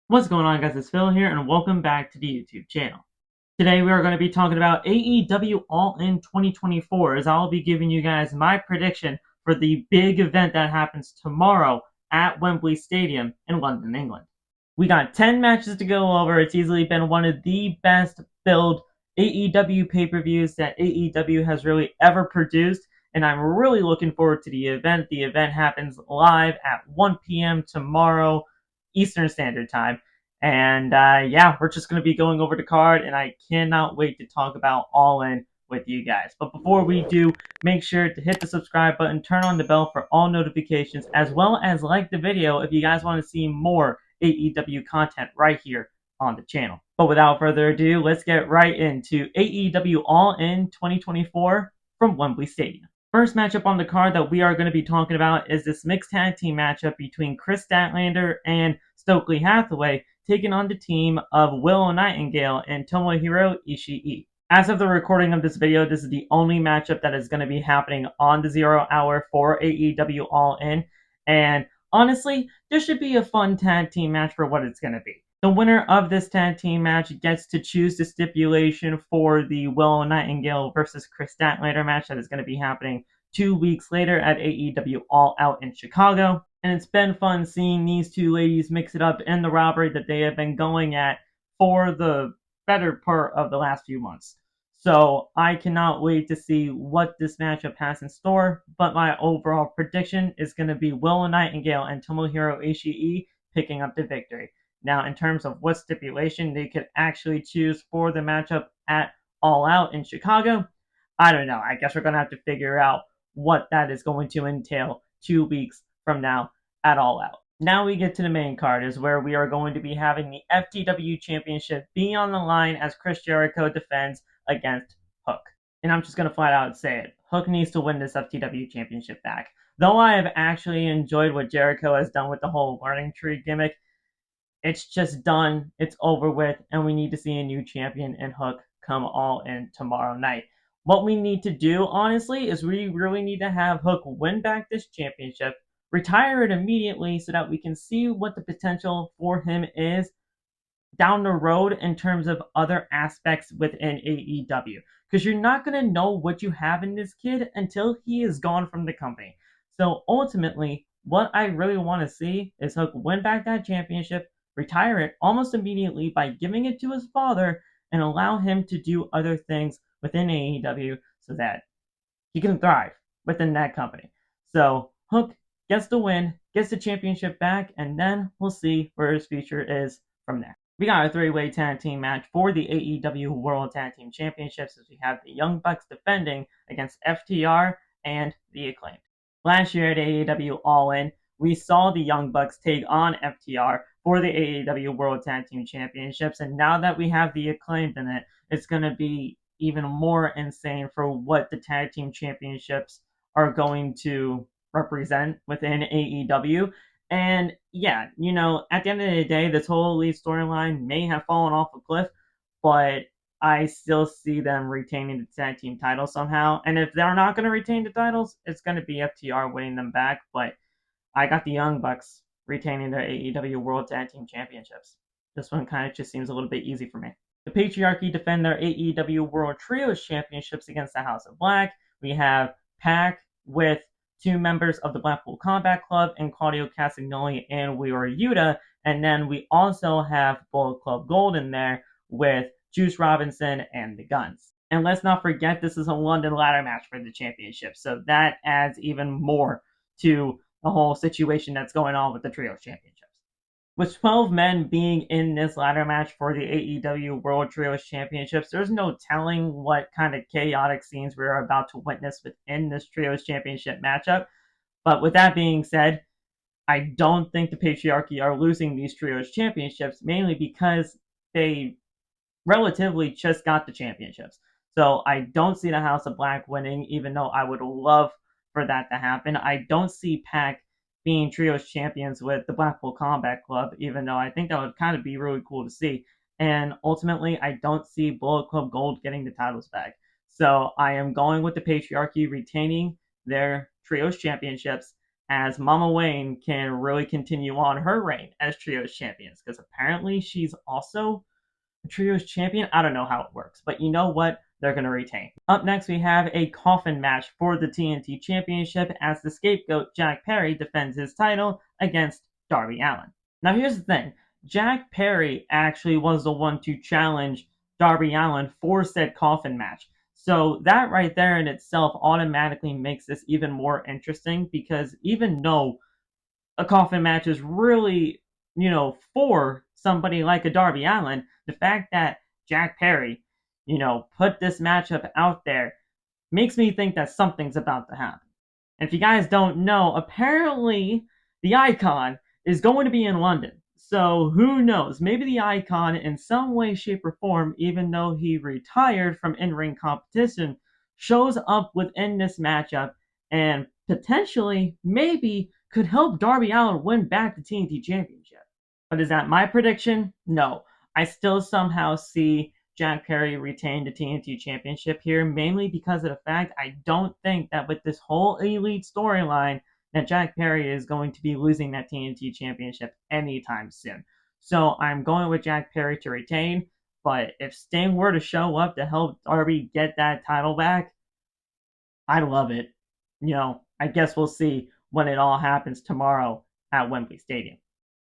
What's going on, guys? It's Phil here, and welcome back to the YouTube channel. Today we are going to be talking about AEW All In 2024, as I'll be giving you guys my prediction for the big event that happens tomorrow at Wembley Stadium in London, England. We got 10 matches to go over. It's easily been one of the best build AEW pay-per-views that AEW has really ever produced, and I'm really looking forward to the event. The event happens live at 1 p.m. tomorrow Eastern Standard Time. And yeah, we're just going to be going over the card, and I cannot wait to talk about All In with you guys. But before we do, make sure to hit the subscribe button, turn on the bell for all notifications, as well as like the video if you guys want to see more AEW content right here on the channel. But without further ado, let's get right into AEW All In 2024 from Wembley Stadium. First matchup on the card that we are going to be talking about is this mixed tag team matchup between Kris Statlander and Stokely Hathaway, taking on the team of Willow Nightingale and Tomohiro Ishii. As of the recording of this video, this is the only matchup that is going to be happening on the 0 hour for AEW All In, and honestly, this should be a fun tag team match for what it's going to be. The winner of this tag team match gets to choose the stipulation for the Willow Nightingale versus Kris Statlander match that is going to be happening 2 weeks later at AEW All Out in Chicago. And it's been fun seeing these two ladies mix it up in the rivalry that they have been going at for the better part of the last few months. So I cannot wait to see what this matchup has in store, but my overall prediction is going to be Willow Nightingale and Tomohiro Ishii picking up the victory. Now, in terms of what stipulation they could actually choose for the matchup at All Out in Chicago, I don't know. I guess we're going to have to figure out what that is going to entail 2 weeks from now at All Out. Now we get to the main card, is where we are going to be having the FTW Championship be on the line as Chris Jericho defends against Hook. And I'm just going to flat out say it. Hook needs to win this FTW Championship back. Though I have actually enjoyed what Jericho has done with the whole learning tree gimmick, it's just done, it's over with, and we need to see a new champion in Hook come All In tomorrow night. What we need to do, honestly, is we really need to have Hook win back this championship, retire it immediately so that we can see what the potential for him is down the road in terms of other aspects within AEW. Because you're not going to know what you have in this kid until he is gone from the company. So ultimately, what I really want to see is Hook win back that championship, retire it almost immediately by giving it to his father, and allow him to do other things within AEW so that he can thrive within that company. So Hook gets the win, gets the championship back, and then we'll see where his future is from there. We got a three-way tag team match for the AEW World Tag Team Championships, as we have the Young Bucks defending against FTR and the Acclaimed. Last year at AEW All In, we saw the Young Bucks take on FTR for the AEW World Tag Team Championships, and now that we have the Acclaimed in it, it's going to be even more insane for what the Tag Team Championships are going to represent within AEW. And yeah, you know, at the end of the day, this whole Elite storyline may have fallen off a cliff, but I still see them retaining the tag team title somehow. And if they're not going to retain the titles, it's going to be FTR winning them back. But I got the Young Bucks retaining their AEW World Tag Team Championships. This one kind of just seems a little bit easy for me. The Patriarchy defend their AEW World Trios Championships against the House of Black. We have Pac with 2 members of the Blackpool Combat Club and Claudio Castagnoli and Wheeler Yuta. And then we also have Bullet Club Gold in there with Juice Robinson and the Guns. And let's not forget, this is a London ladder match for the championship, so that adds even more to the whole situation that's going on with the Trios Championships. With 12 men being in this ladder match for the AEW World Trios Championships, there's no telling what kind of chaotic scenes we're about to witness within this Trios Championship matchup. But with that being said, I don't think the Patriarchy are losing these Trios Championships, mainly because they relatively just got the championships. So I don't see the House of Black winning, even though I would love for that to happen. I don't see Pac being Trios champions with the Blackpool Combat Club, even though I think that would kind of be really cool to see. And ultimately, I don't see Bullet Club Gold getting the titles back. So I am going with the Patriarchy retaining their Trios championships as Mama Wayne can really continue on her reign as Trios champions, because apparently she's also a Trios champion. I don't know how it works, but you know what? They're going to retain. Up next, we have a Coffin match for the TNT Championship as the scapegoat Jack Perry defends his title against Darby Allin. Now, here's the thing. Jack Perry actually was the one to challenge Darby Allin for said Coffin match. So that right there in itself automatically makes this even more interesting, because even though a Coffin match is really, for somebody like a Darby Allin, the fact that Jack Perry, put this matchup out there makes me think that something's about to happen. And if you guys don't know, apparently the Icon is going to be in London. So who knows? Maybe the Icon, in some way, shape, or form, even though he retired from in-ring competition, shows up within this matchup and potentially, maybe, could help Darby Allin win back the TNT Championship. But is that my prediction? No. I still somehow see Jack Perry retain the TNT Championship here, mainly because of the fact I don't think that with this whole Elite storyline that Jack Perry is going to be losing that TNT Championship anytime soon. So I'm going with Jack Perry to retain, but if Sting were to show up to help Darby get that title back, I love it. I guess we'll see when it all happens tomorrow at Wembley Stadium.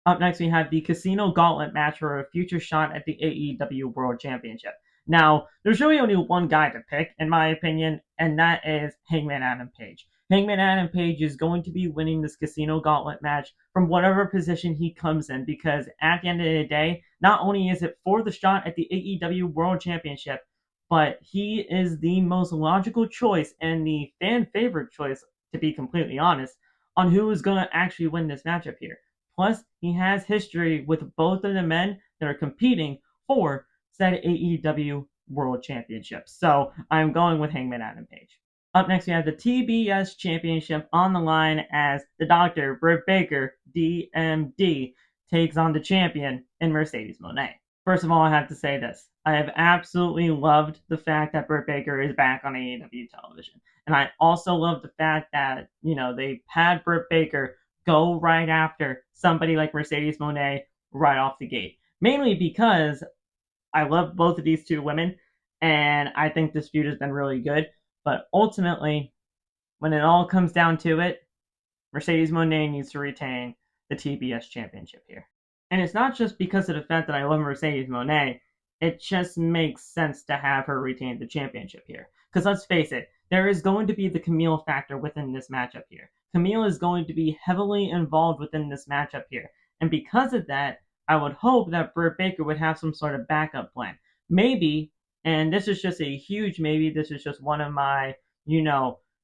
Up next, we have the Casino Gauntlet match for a future shot at the AEW World Championship. Now, there's really only one guy to pick, in my opinion, and that is Hangman Adam Page. Hangman Adam Page is going to be winning this Casino Gauntlet match from whatever position he comes in, because at the end of the day, not only is it for the shot at the AEW World Championship, but he is the most logical choice and the fan favorite choice, to be completely honest, on who is going to actually win this matchup here. Plus, he has history with both of the men that are competing for said AEW World Championship. So I'm going with Hangman Adam Page. Up next, we have the TBS Championship on the line as the Doctor, Britt Baker, D.M.D, takes on the champion in Mercedes Moné. First of all, I have to say this. I have absolutely loved the fact that Britt Baker is back on AEW television. And I also love the fact that, they had Britt Baker go right after somebody like Mercedes Moné right off the gate. Mainly because I love both of these two women, and I think this feud has been really good. But ultimately, when it all comes down to it, Mercedes Moné needs to retain the TBS Championship here. And it's not just because of the fact that I love Mercedes Moné, it just makes sense to have her retain the championship here. Because let's face it, there is going to be the Kamille factor within this matchup here. Kamille is going to be heavily involved within this matchup here. And because of that, I would hope that Britt Baker would have some sort of backup plan. Maybe, and this is just a huge maybe, this is just one of my,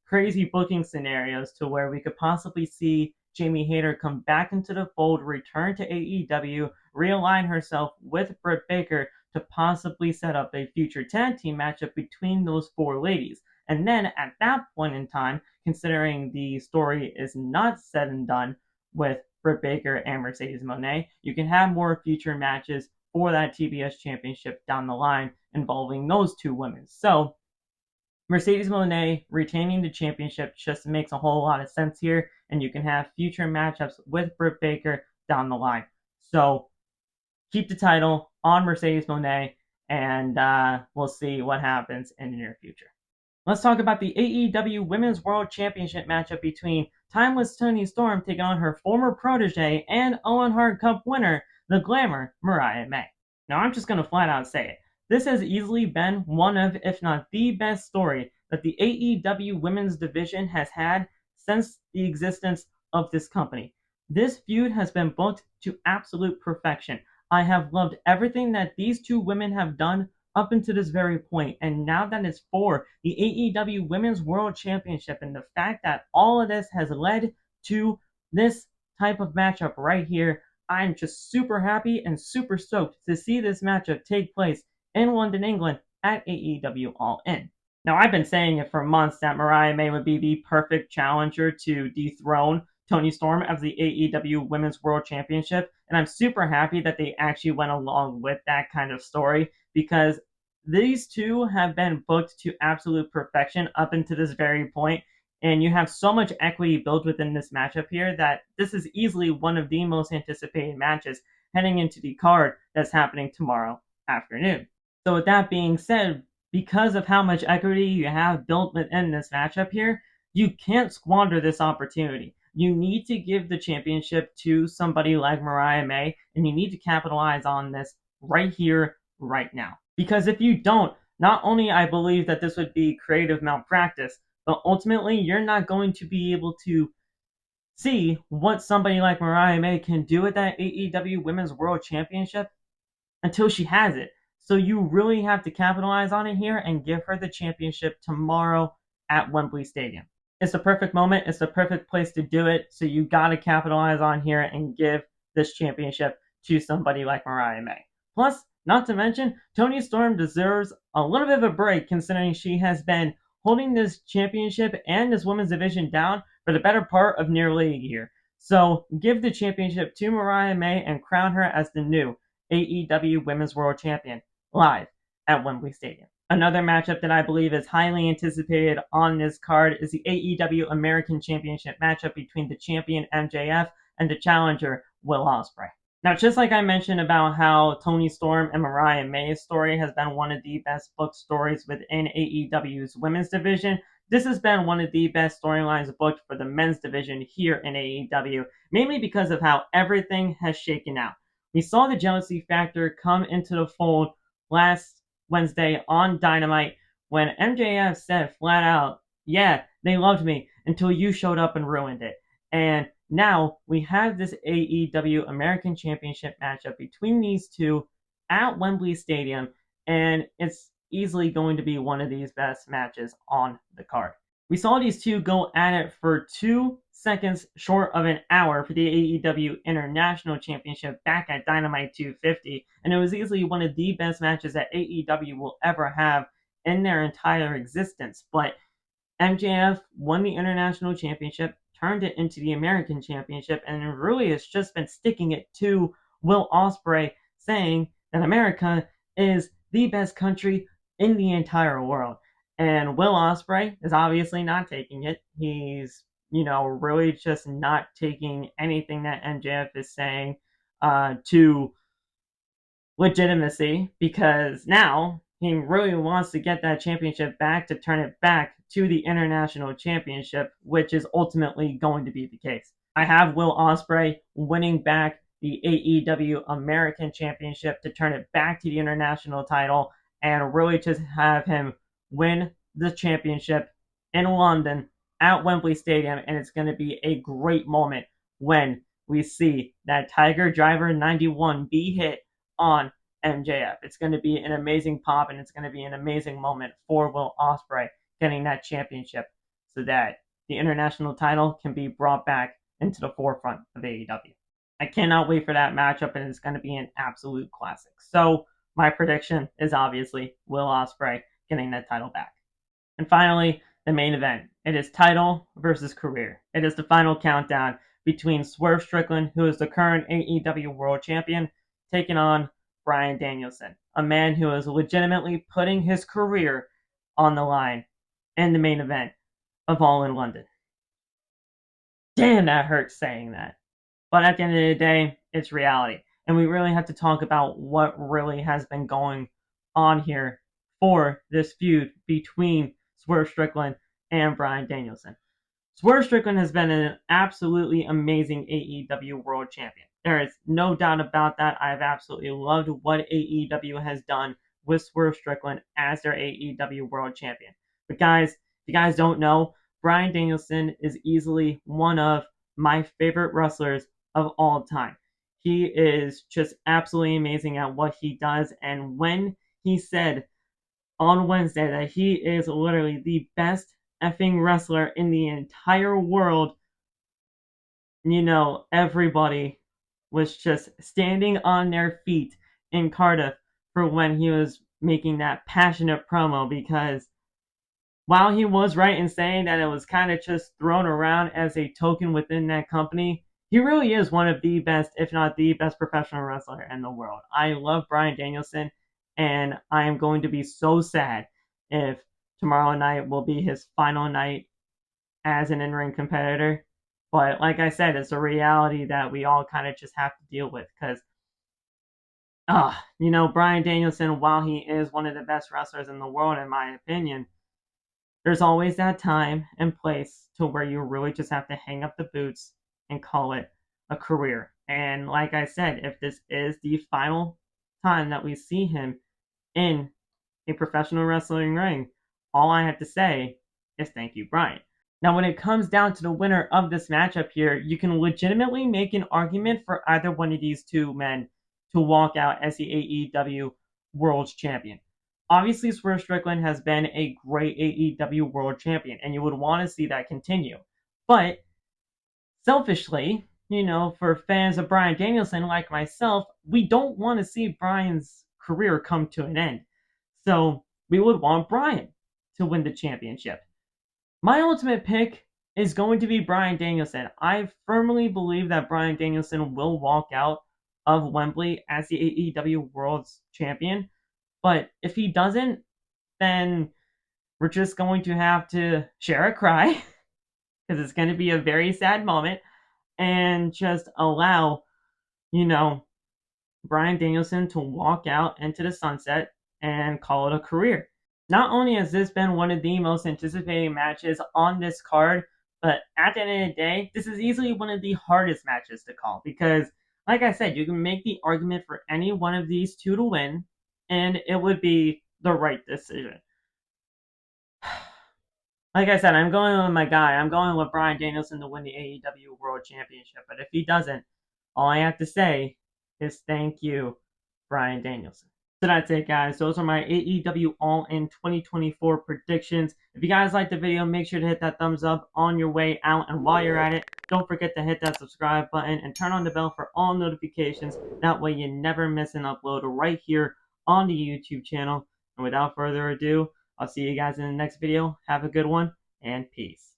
crazy booking scenarios to where we could possibly see Jamie Hayter come back into the fold, return to AEW, realign herself with Britt Baker to possibly set up a future tag team matchup between those four ladies. And then at that point in time, considering the story is not said and done with Britt Baker and Mercedes Moné, you can have more future matches for that TBS Championship down the line involving those two women. So Mercedes Moné retaining the championship just makes a whole lot of sense here, and you can have future matchups with Britt Baker down the line. So keep the title on Mercedes Moné, and we'll see what happens in the near future. Let's talk about the AEW Women's World Championship matchup between Timeless Toni Storm taking on her former protege and Owen Hart Cup winner, the Glamour, Mariah May. Now, I'm just going to flat out say it. This has easily been one of, if not the best story that the AEW Women's Division has had since the existence of this company. This feud has been booked to absolute perfection. I have loved everything that these two women have done up until this very point, and now that it's for the AEW Women's World Championship, and the fact that all of this has led to this type of matchup right here, I'm just super happy and super stoked to see this matchup take place in London, England at AEW All In. Now, I've been saying it for months that Mariah May would be the perfect challenger to dethrone Toni Storm as the AEW Women's World Championship, and I'm super happy that they actually went along with that kind of story, because these two have been booked to absolute perfection up until this very point, And you have so much equity built within this matchup here that this is easily one of the most anticipated matches heading into the card that's happening tomorrow afternoon. So with that being said, because of how much equity you have built within this matchup here, you can't squander this opportunity. You need to give the championship to somebody like Mariah May, and you need to capitalize on this right here, right now. Because if you don't, not only I believe that this would be creative malpractice, but ultimately you're not going to be able to see what somebody like Mariah May can do at that AEW Women's World Championship until she has it. So you really have to capitalize on it here and give her the championship tomorrow at Wembley Stadium. It's the perfect moment. It's the perfect place to do it. So you got to capitalize on here and give this championship to somebody like Mariah May. Plus, not to mention, Toni Storm deserves a little bit of a break considering she has been holding this championship and this women's division down for the better part of nearly a year. So give the championship to Mariah May and crown her as the new AEW Women's World Champion live at Wembley Stadium. Another matchup that I believe is highly anticipated on this card is the AEW American Championship matchup between the champion MJF and the challenger Will Ospreay. Now, just like I mentioned about how Toni Storm and Mariah May's story has been one of the best booked stories within AEW's women's division, this has been one of the best storylines booked for the men's division here in AEW, mainly because of how everything has shaken out. We saw the jealousy factor come into the fold last Wednesday on Dynamite when MJF said flat out, yeah, they loved me until you showed up and ruined it. And now we have this AEW American Championship matchup between these two at Wembley Stadium, and it's easily going to be one of these best matches on the card. We saw these two go at it for 2 seconds short of an hour for the AEW International Championship back at Dynamite 250, and it was easily one of the best matches that AEW will ever have in their entire existence. But MJF won the International Championship, turned it into the American Championship, and really has just been sticking it to Will Ospreay, saying that America is the best country in the entire world. And Will Ospreay is obviously not taking it. He's, really just not taking anything that MJF is saying to legitimacy, because now he really wants to get that championship back to turn it back to the International Championship, which is ultimately going to be the case. I have Will Ospreay winning back the AEW American Championship to turn it back to the International title and really just have him win the championship in London at Wembley Stadium, and it's going to be a great moment when we see that Tiger Driver 91 be hit on MJF. It's going to be an amazing pop, and it's going to be an amazing moment for Will Ospreay getting that championship so that the international title can be brought back into the forefront of AEW. I cannot wait for that matchup, and it's going to be an absolute classic. So my prediction is obviously Will Ospreay getting that title back. And finally, the main event. It is title versus career. It is the final countdown between Swerve Strickland, who is the current AEW World Champion, taking on Bryan Danielson, a man who is legitimately putting his career on the line in the main event of All In London. Damn, that hurts saying that. But at the end of the day, it's reality. And we really have to talk about what really has been going on here for this feud between Swerve Strickland and Bryan Danielson. Swerve Strickland has been an absolutely amazing AEW World Champion. There is no doubt about that. I've absolutely loved what AEW has done with Swerve Strickland as their AEW World Champion. But guys, if you guys don't know, Bryan Danielson is easily one of my favorite wrestlers of all time. He is just absolutely amazing at what he does, and when he said on Wednesday that he is literally the best effing wrestler in the entire world, everybody was just standing on their feet in Cardiff for when he was making that passionate promo, because while he was right in saying that it was kind of just thrown around as a token within that company, he really is one of the best, if not the best professional wrestler in the world. I love Bryan Danielson, and I am going to be so sad if tomorrow night will be his final night as an in-ring competitor. But like I said, it's a reality that we all kind of just have to deal with because, Bryan Danielson, while he is one of the best wrestlers in the world, in my opinion, there's always that time and place to where you really just have to hang up the boots and call it a career. And like I said, if this is the final time that we see him in a professional wrestling ring, all I have to say is thank you, Bryan. Now, when it comes down to the winner of this matchup here, you can legitimately make an argument for either one of these two men to walk out as the AEW World Champion. Obviously, Swerve Strickland has been a great AEW World Champion, and you would want to see that continue. But selfishly, for fans of Bryan Danielson like myself, we don't want to see Bryan's career come to an end. So we would want Bryan to win the championship. My ultimate pick is going to be Bryan Danielson. I firmly believe that Bryan Danielson will walk out of Wembley as the AEW World Champion. But if he doesn't, then we're just going to have to share a cry because it's going to be a very sad moment and just allow, Bryan Danielson to walk out into the sunset and call it a career. Not only has this been one of the most anticipated matches on this card, but at the end of the day, this is easily one of the hardest matches to call because, like I said, you can make the argument for any one of these two to win, and it would be the right decision. Like I said, I'm going with my guy. I'm going with Bryan Danielson to win the AEW World Championship. But if he doesn't, all I have to say is thank you, Bryan Danielson. So that's it, guys. Those are my AEW All In 2024 predictions. If you guys liked the video, make sure to hit that thumbs up on your way out. And while you're at it, don't forget to hit that subscribe button and turn on the bell for all notifications. That way you never miss an upload right here on the YouTube channel. And without further ado, I'll see you guys in the next video. Have a good one, and peace.